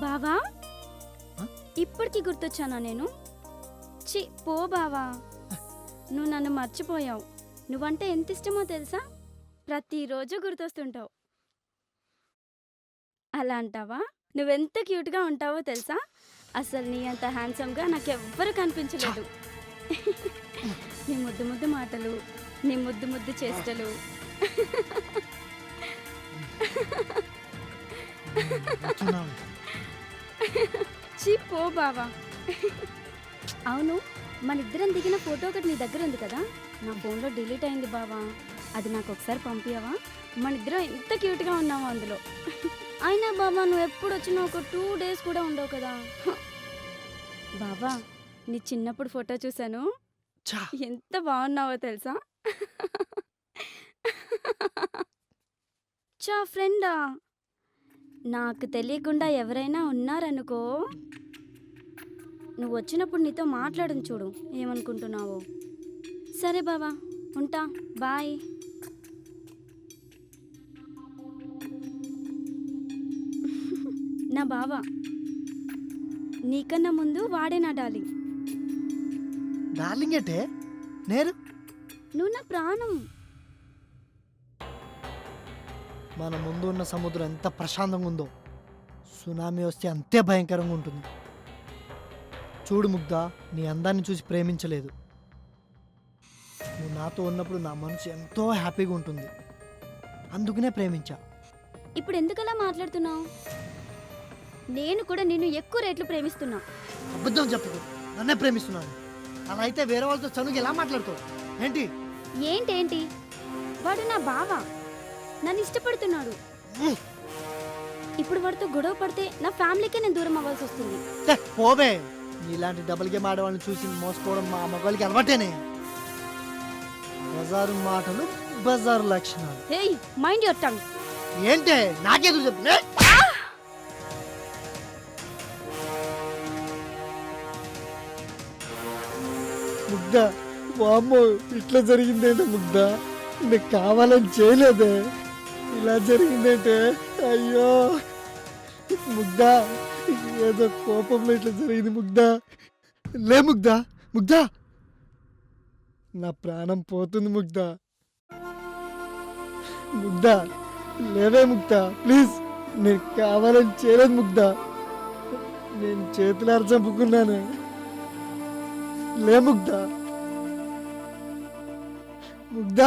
బావా ఇప్పటికి గుర్తొచ్చానా నేను? చి పో బావా, నువ్వు నన్ను మర్చిపోయావు. నువ్వంటే ఎంత ఇష్టమో తెలుసా? ప్రతిరోజు గుర్తొస్తుంటావు. అలా అంటావా? నువ్వెంత క్యూట్గా ఉంటావో తెలుసా? అసలు నీ అంత హ్యాండ్సమ్గా నాకెవ్వరు కనిపించలేదు. నీ ముద్దు ముద్దు మాటలు, నీ ముద్దు ముద్దు చేష్టలు. చీ పో బావా. అవును, మనిద్దరం దిగిన ఫోటో ఒకటి నీ దగ్గర ఉంది కదా, నా ఫోన్లో డిలీట్ అయింది బావా. అది నాకు ఒకసారి పంపించవా? మనిద్దరం ఎంత క్యూట్గా ఉన్నామో అందులో. అయినా బాబా నువ్వు ఎప్పుడు వచ్చినా ఒక 2 days కూడా ఉండవు కదా. బాబా నీ చిన్నప్పుడు ఫోటో చూశాను, ఎంత బాగున్నావో తెలుసా? చా ఫ్రెండా? నాకు తెలియకుండా ఎవరైనా ఉన్నారనుకో, నువ్వు వచ్చినప్పుడు నీతో మాట్లాడను చూడు, ఏమనుకుంటున్నావో. సరే బాబా, ఉంటా, బాయ్. నా బావా, నీకన్నా ముందు వాడే నా డార్లింగ్. డార్లింగ్ అంటే నేను? నువ్వు నా ప్రాణం. మన ముందు ఉన్న సముద్రం ఎంత ప్రశాంతంగా ఉందో, సునామీ వస్తే అంతే భయంకరంగా ఉంటుంది. చూడు ముగ్ధా, నీ అందాన్ని చూసి ప్రేమించలేదు. నువ్వు నాతో ఉన్నప్పుడు నా మనసు ఎంతో హ్యాపీగా ఉంటుంది, అందుకనే ప్రేమించా. ఇప్పుడు ఎందుకలా మాట్లాడుతున్నావు? నేను కూడా నిన్ను ఎక్కువ రేట్లు ప్రేమిస్తున్నా. అబద్ధం చెప్పకు, నన్నే ప్రేమిస్తున్నాను. అలా అయితే వేరే వాళ్ళతో చనువు ఎలా మాట్లాడుతావు? ఏంటి ఏంటేంటి? వాడు నా బావ, నన్ను ఇష్టపడుతున్నాడు. ఇప్పుడు వాడితో గొడవ పడితే నా ఫ్యామిలీకే నేను దూరం అవ్వాల్సి వస్తుంది. పోవే, ఇలాంటి డబుల్ గేమ్ ఆడేవాళ్ళని చూసి మోసపోవడం మా మగవాళ్ళకి అలవాటేనే. బజారు మాటలు, బజారు లక్షణాలు. Hey, mind your tongue. ఏంటే నాకేదో చెప్పు. ముగ్ధ, వామ్మో, ఇట్లా జరిగిందేంటే ముగ్ధ, నీకు కావాలని చేయలేదే, ఇలా జరిగిందేంటే. అయ్యో ముగ్ధ, ఏదో కోపంలో ఇట్లా జరిగింది ముగ్ధ. లే ముగ్ధ, ముగ్ధ, నా ప్రాణం పోతుంది ముగ్ధ. ముగ్ధ లేవే ముగ్ధ, ప్లీజ్. నేను కావాలని చేయలేదు ముగ్ధ, నేను చేతులార చంపుకున్నాను. లే ముగ్ధ, ముగ్ధ.